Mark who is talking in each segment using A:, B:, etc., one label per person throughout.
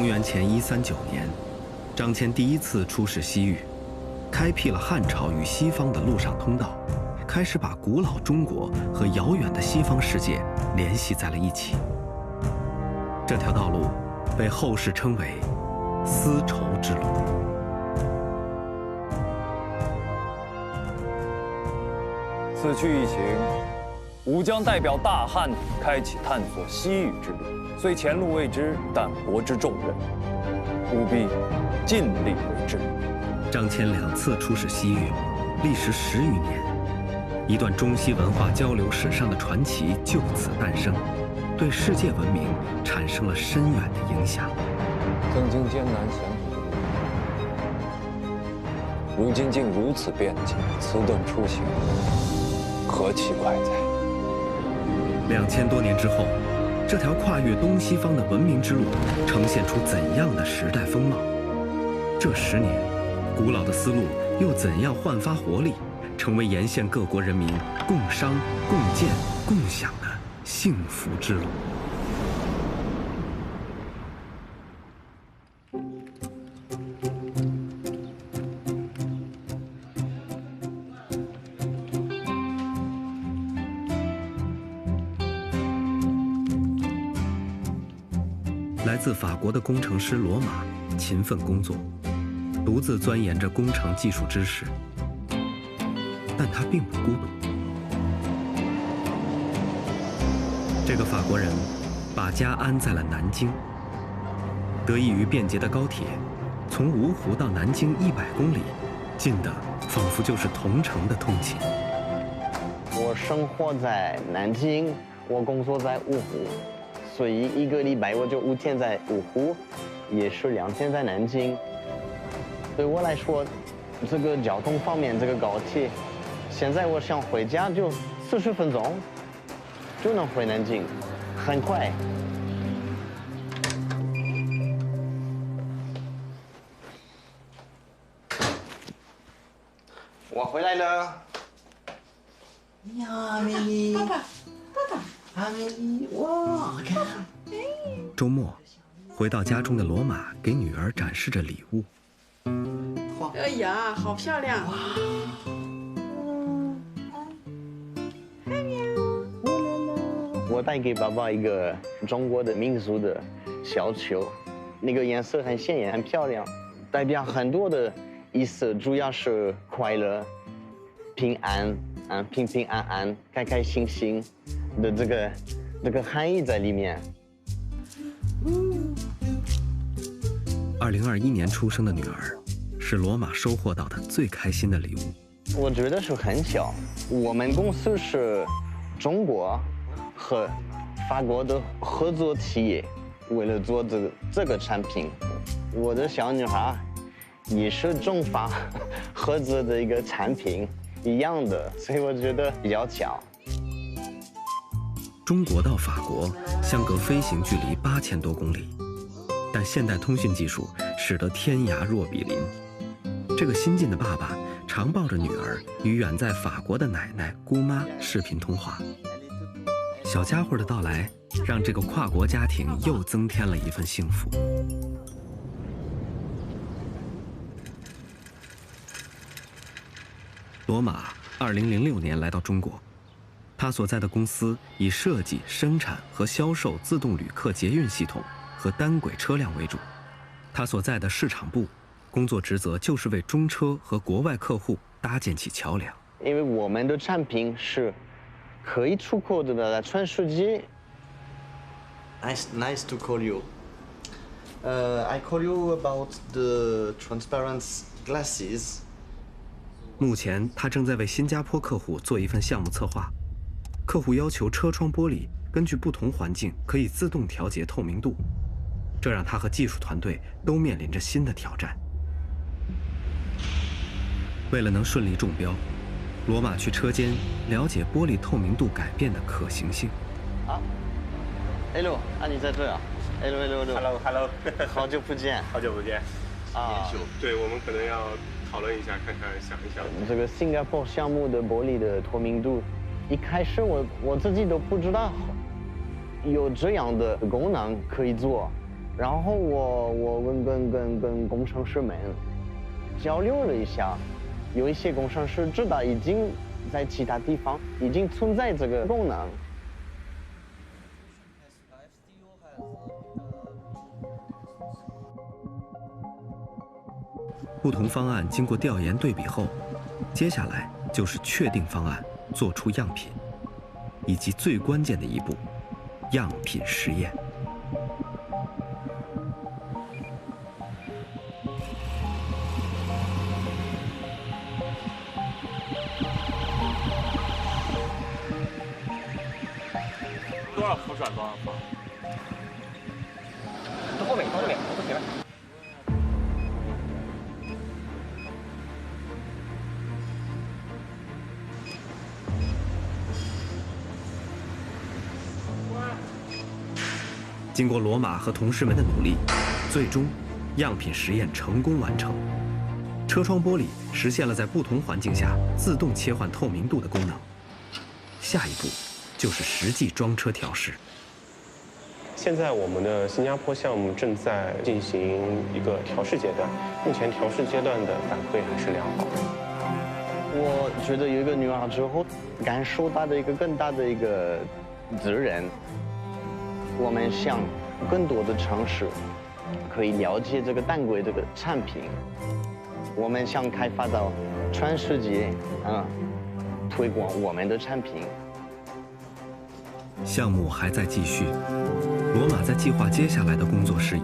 A: 公元前139年，张骞第一次出使西域，开辟了汉朝与西方的陆上通道，开始把古老中国和遥远的西方世界联系在了一起。这条道路被后世称为丝绸之路。
B: 此去一行，吾将代表大汉开启探索西域之路。虽前路未知，但国之重任，务必尽力为之。
A: 张骞2次出使西域，历时10余年，一段中西文化交流史上的传奇就此诞生，对世界文明产生了深远的影响。
B: 曾经艰难险阻，如今竟如此便捷，此等出行，何其快哉
A: ！2000多年之后，这条跨越东西方的文明之路呈现出怎样的时代风貌？这10年，古老的丝路又怎样焕发活力，成为沿线各国人民共商、共建、共享的幸福之路？来自法国的工程师罗马勤奋工作，独自钻研着工程技术知识，但他并不孤独。这个法国人把家安在了南京，得益于便捷的高铁，从芜湖到南京100公里，近的仿佛就是同城的通勤。
C: 我生活在南京，我工作在芜湖。所以1个礼拜我就5天在芜湖，也是2天在南京。对我来说，这个交通方面，这个高铁，现在我想回家就40分钟就能回南京，很快。我回来了。呀，咪咪。爸爸。阿米，哇，看！
A: 周末，回到家中的罗马给女儿展示着礼物。
D: 哎呀，好漂亮！哇！
C: 我带给爸爸一个中国的民族的小球，那个颜色很鲜艳，很漂亮，代表很多的意思，主要是快乐、平安，平平安安、开开心心。的这个含义在里面。
A: 2021年出生的女儿，是罗马收获到的最开心的礼物。
C: 我觉得是很巧，我们公司是中国和法国的合作企业，为了做这个产品，我的小女孩也是中法合作的一个产品一样的，所以我觉得比较巧。
A: 中国到法国相隔飞行距离8000多公里，但现代通讯技术使得天涯若比邻。这个新晋的爸爸常抱着女儿与远在法国的奶奶、姑妈视频通话。小家伙的到来让这个跨国家庭又增添了一份幸福。罗马2006年来到中国。他所在的公司以设计、生产和销售自动旅客捷运系统和单轨车辆为主。他所在的市场部工作职责就是为中车和国外客户搭建起桥梁。
C: 因为我们的产品是可以出口的，全世界。Nice to call you. I call you about the transparent glasses.
A: 目前他正在为新加坡客户做一份项目策划。客户要求车窗玻璃根据不同环境可以自动调节透明度，这让他和技术团队都面临着新的挑战。为了能顺利中标，罗马去车间了解玻璃透明度改变的可行性。
C: Hello， 你在这啊 ？Hello， 好久不见。
E: 好久不见。对，我们可能要讨论一下，看看想一想。
C: 这个新加坡项目的玻璃的透明度。一开始我自己都不知道有这样的功能可以做，然后我跟工程师们交流了一下，有一些工程师知道已经在其他地方已经存在这个功能。
A: 不同方案经过调研对比后，接下来就是确定方案，做出样品，以及最关键的一步——样品实验。
E: 多少浮转多少方？
C: 从后面，从这边，从前面。
A: 经过罗马和同事们的努力，最终样品实验成功完成。车窗玻璃实现了在不同环境下自动切换透明度的功能。下一步就是实际装车调试。
E: 现在我们的新加坡项目正在进行一个调试阶段，目前调试阶段的反馈还是良好的。
C: 我觉得有一个女儿之后，感受到的一个更大的一个责任。我们向更多的城市可以了解这个单轨这个产品，我们想开发到全世界，推广我们的产品。
A: 项目还在继续，罗马在计划接下来的工作事宜，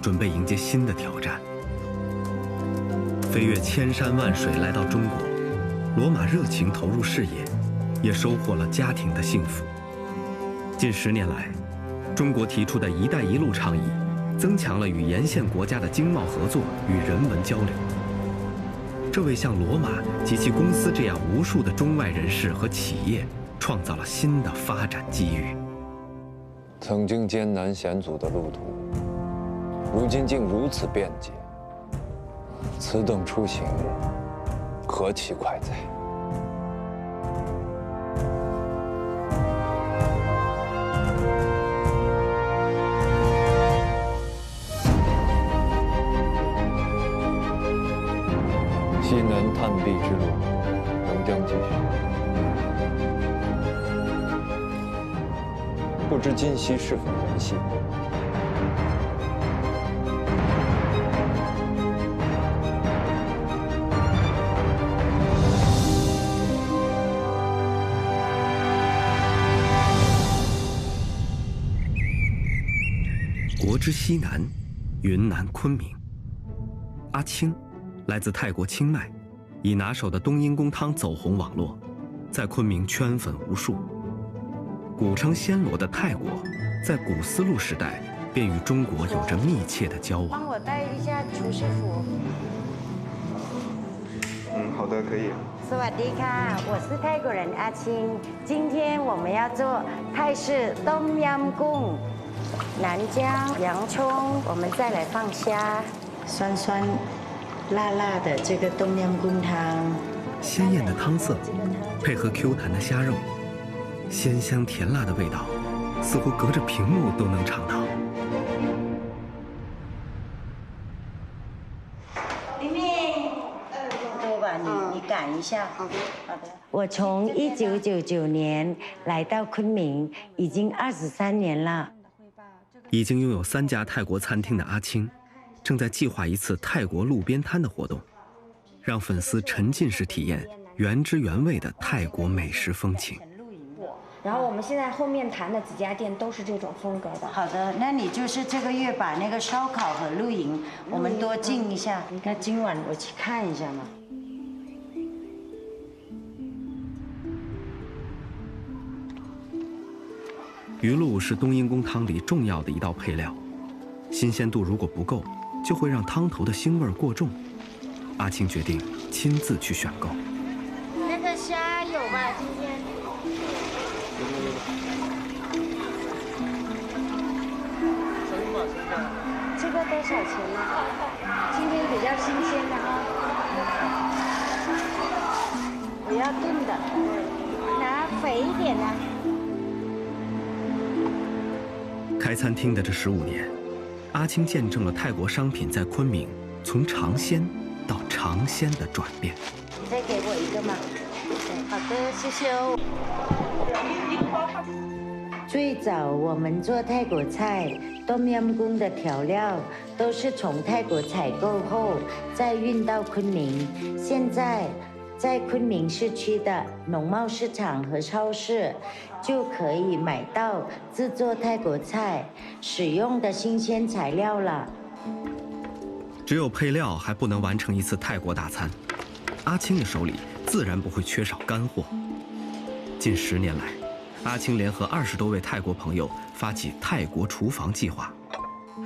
A: 准备迎接新的挑战。飞越千山万水来到中国，罗马热情投入事业，也收获了家庭的幸福。近10年来，中国提出的一带一路倡议，增强了与沿线国家的经贸合作与人文交流。这为像罗马及其公司这样无数的中外人士和企业创造了新的发展机遇。
B: 曾经艰难险阻的路途，如今竟如此便捷，此等出行，何其快哉！西南探秘之路仍将继续，不知今夕是否圆寂。
A: 国之西南，云南昆明。阿青来自泰国清迈，以拿手的冬阴功汤走红网络，在昆明圈粉无数。古称暹罗的泰国，在古丝路时代便与中国有着密切的交往。
F: 帮我带一下厨师服。
E: 好的，可以。
F: สวัสดีค่ะ，我是泰国人阿青。今天我们要做泰式冬阴功，南姜、洋葱，我们再来放虾，酸酸辣辣的这个冬阴功汤。
A: 鲜艳的汤色，配合 Q 弹的虾肉，鲜香甜辣的味道，似乎隔着屏幕都能尝到。
F: 明明，多吧，你赶一下。好的，好的。我从1999年来到昆明，已经23年了。
A: 已经拥有3家泰国餐厅的阿青，正在计划一次泰国路边摊的活动，让粉丝沉浸式体验原汁原味的泰国美食风情。
G: 然后我们现在后面谈的几家店都是这种风格的。
F: 好的，那你就是这个月把那个烧烤和露营，我们多进一下。那今晚我去看一下嘛。
A: 鱼露是冬阴功汤里重要的一道配料，新鲜度如果不够，就会让汤头的腥味过重。阿青决定亲自去选购。
G: 那个虾有吧？今天？这个多少钱呢？今天比较新鲜的哈。我要炖的，拿肥一点的。
A: 开餐厅的这15年，阿青见证了泰国商品在昆明从尝鲜到尝鲜的转变。
F: 再给我一个嘛。好的，谢谢哦。最早我们做泰国菜，冬阴功的调料都是从泰国采购后再运到昆明。现在在昆明市区的农贸市场和超市就可以买到制作泰国菜使用的新鲜材料了。
A: 只有配料还不能完成一次泰国大餐，阿青的手里自然不会缺少干货。近10年来，阿青联合20多位泰国朋友发起泰国厨房计划，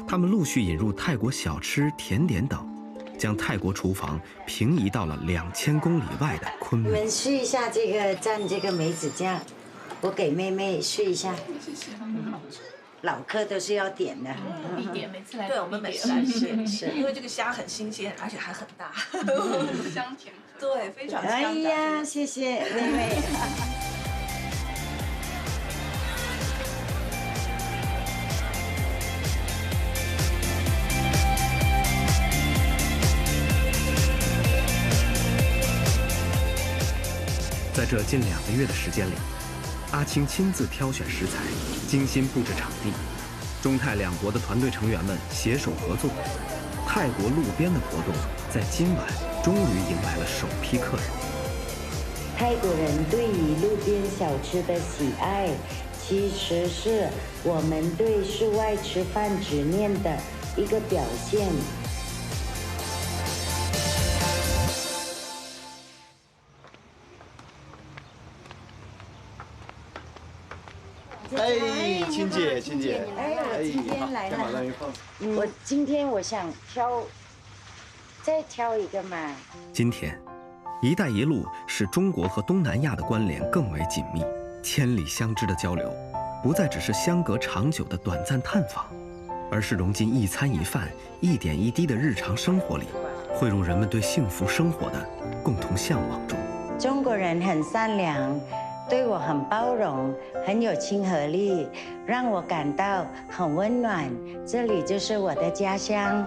A: 他们陆续引入泰国小吃、甜点等，将泰国厨房平移到了2000公里外的昆明。
F: 你们试一下这个蘸这个梅子酱，我给妹妹试一下。
D: 谢谢。
F: 老客都是要点的，
H: 必点，每次来
I: 对，我们每次来是因为这个虾很新鲜，而且还很大，
D: 香甜。
I: 对，非常香。
F: 哎呀，谢谢妹妹。
A: 在这近2个月的时间里，阿青亲自挑选食材，精心布置场地，中泰2国的团队成员们携手合作，泰国路边的活动在今晚终于迎来了首批客人。
F: 泰国人对于路边小吃的喜爱，其实是我们对室外吃饭执念的一个表现。
C: 哎，青姐，青姐，
F: 哎，我今天来了。我今天我想再挑一个嘛。
A: 今天，“一带一路”使中国和东南亚的关联更为紧密，千里相知的交流，不再只是相隔长久的短暂探访，而是融进一餐一饭、一点一滴的日常生活里，汇入人们对幸福生活的共同向往中。
F: 中国人很善良，对我很包容，很有亲和力，让我感到很温暖。这里就是我的家乡。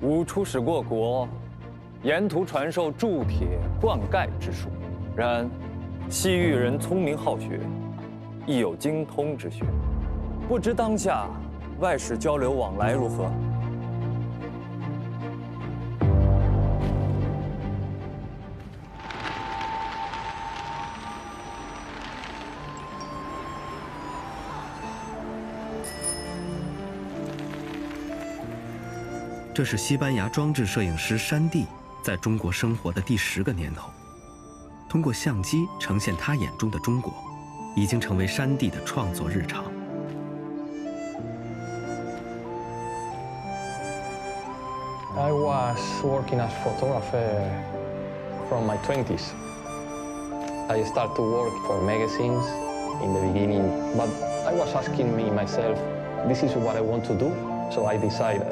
B: 吾出使过国，沿途传授铸铁灌溉之术。然西域人聪明好学，亦有精通之学。不知当下外使交流往来如何？
A: 这是西班牙装置摄影师山地在中国生活的第10个年头。通过相机呈现他眼中的中国，已经成为山地的创作日常。
E: I was working as photographer from my 20s. I started to work for magazines in the beginning, but I was asking myself, this is what I want to do. So I decided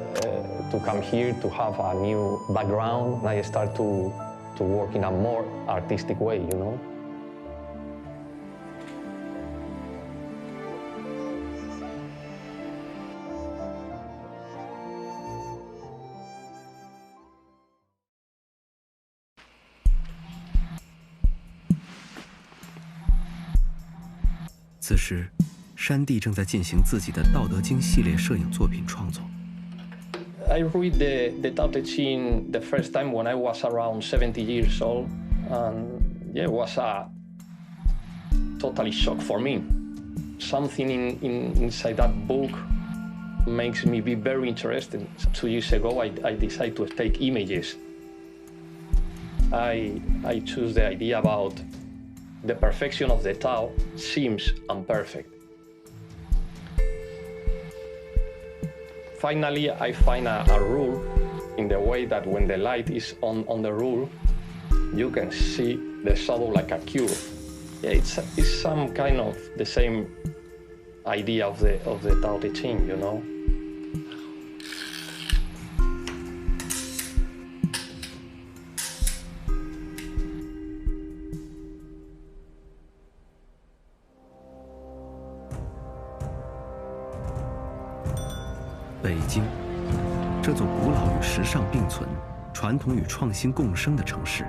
E: to come here to have a new background. And I start to work in a more artistic way, you know.
A: 此时，山地正在进行自己的《道德经》系列摄影作品创作。
E: I read the Tao Te Ching the first time when I was around 70 years old, and yeah, it was a totally shock for me. Something inside that book makes me be very interested. 2 years ago, I decided to take images. I choose the idea about the perfection of the Tao seems imperfect. Finally, I find a rule in the way that when the light is on the rule, you can see the shadow like a cube. Yeah, it's some kind of the same idea of the Tao Te Ching, you know.
A: 北京，这座古老与时尚并存、传统与创新共生的城市，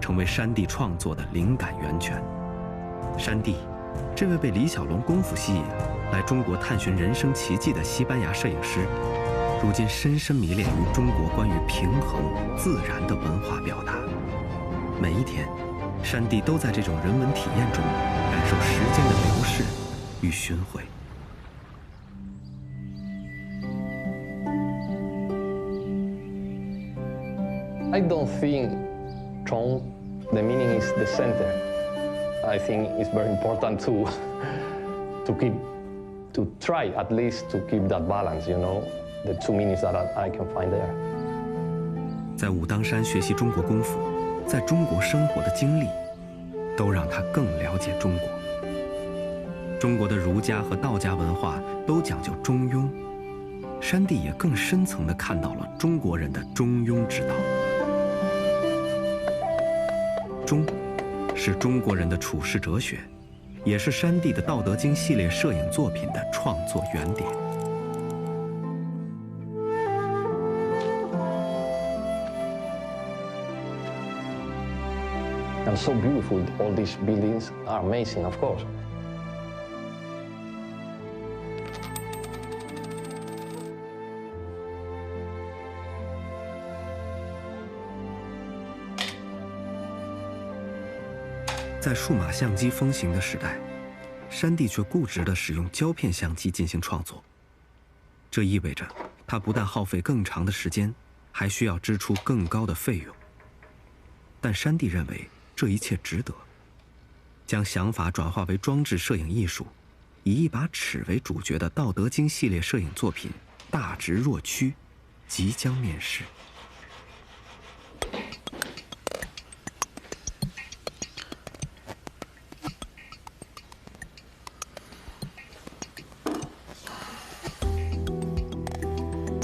A: 成为山地创作的灵感源泉。山地，这位被李小龙功夫吸引来中国探寻人生奇迹的西班牙摄影师，如今深深迷恋于中国关于平衡、自然的文化表达。每一天，山地都在这种人文体验中感受时间的流逝与巡回。
E: I don't think Trong, the meaning is the center. I think it's very important to try at least to keep that balance, you know, the two meanings that I can find there.
A: 在武当山学习中国功夫，在中国生活的经历，都让他更了解中国。中国的儒家和道家文化都讲究中庸，山地也更深层地看到了中国人的中庸之道。中，是中国人的处世哲学，也是山地的《道德经》系列摄影作品的创作原点。
E: And so beautiful, all these buildings are amazing, of course.
A: 在数码相机风行的时代，山地却固执地使用胶片相机进行创作。这意味着他不但耗费更长的时间，还需要支出更高的费用。但山地认为这一切值得，将想法转化为装置摄影艺术，以一把尺为主角的《道德经》系列摄影作品大直若屈即将面世。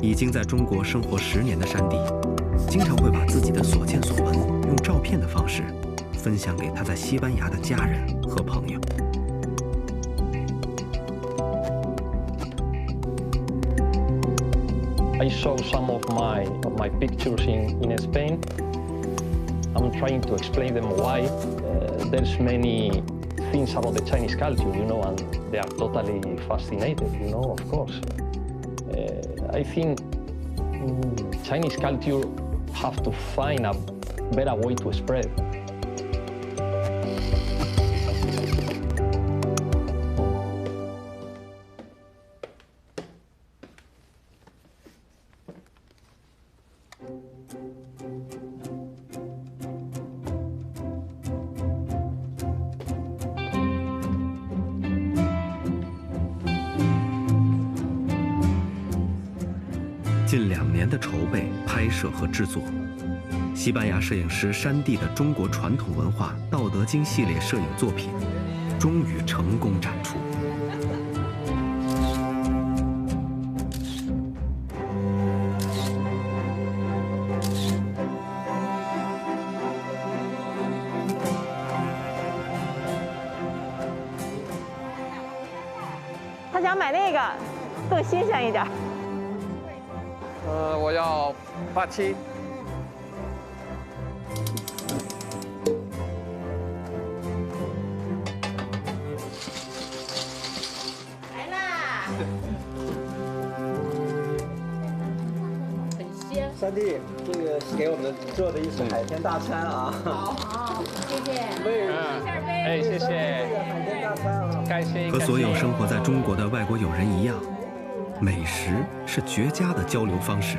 A: 已经在中国生活10年的山地，经常会把自己的所见所闻用照片的方式分享给他在西班牙的家人和朋友。
E: I show some of my pictures in Spain. I'm trying to explain them why there's many things about the Chinese culture, you know, and they are totally fascinated, you know, of course. I think Chinese culture have to find a better way to spread.
A: 近2年的筹备、拍摄和制作，西班牙摄影师山地的中国传统文化《道德经》系列摄影作品，终于成功展出。
H: 他想买那个，更新鲜一点。
E: 我要87。
D: 来啦！很鲜。
J: 三弟，这个是给我们做的一手海鲜大餐啊！
D: 好，谢谢。
E: 哎，谢谢。
J: 海鲜大餐啊！
E: 感谢。
A: 和所有生活在中国的外国友人一样，美食是绝佳的交流方式。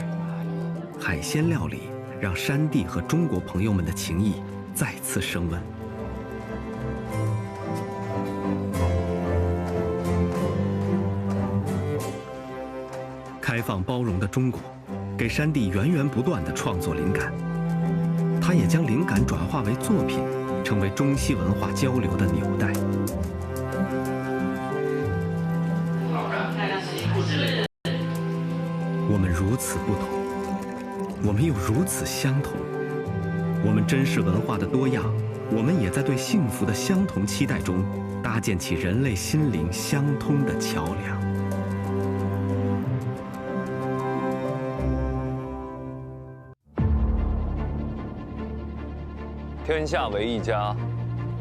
A: 海鲜料理让山地和中国朋友们的情谊再次升温。开放包容的中国，给山地源源不断的创作灵感。他也将灵感转化为作品，成为中西文化交流的纽带。我们如此不同，我们又如此相同。我们珍视文化的多样，我们也在对幸福的相同期待中，搭建起人类心灵相通的桥梁。
B: 天下为一家，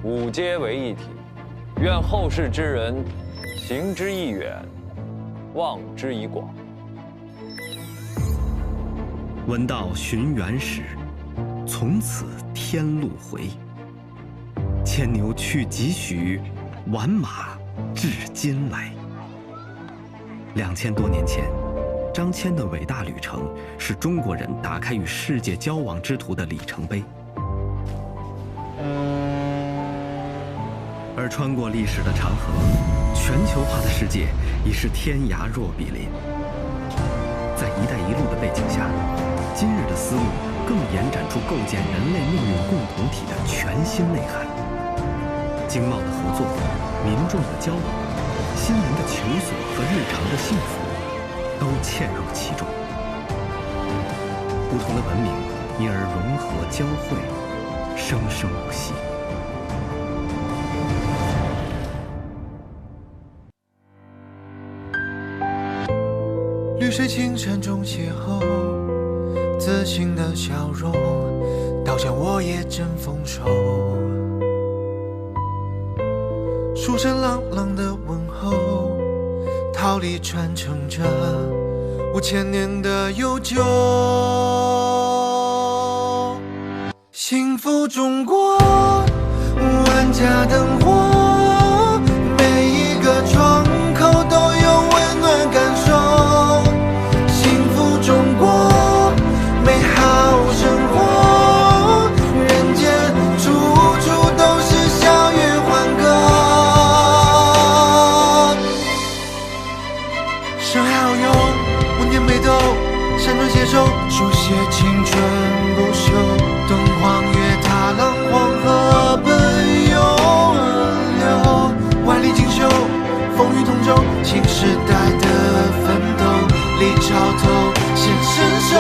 B: 五街为一体。愿后世之人行之以远，望之以广。
A: 闻道寻原始，从此天路回。牵牛去几许，挽马至今来。2000多年前，张骞的伟大旅程是中国人打开与世界交往之途的里程碑。而穿过历史的长河，全球化的世界已是天涯若比邻。在“一带一路”的背景下，今日的丝路更延展出构建人类命运共同体的全新内涵。经贸的合作，民众的交往，心灵的求索和日常的幸福，都嵌入其中。不同的文明因而融合交汇，生生不息。
K: 绿水青山中邂逅，自信的笑容，刀枪我也真丰收。书声朗朗的问候，桃李传承着5000年的悠久。幸福中国，万家灯火，每一个窗口都有温暖感受。幸福中国，美好生活，人间处处都是笑语欢歌。生还好用，温天北斗，山川携手，书写青春不朽。敦煌月踏浪，黄河奔涌流，万里锦绣，风雨同舟，新时代的奋斗，历潮头显身手。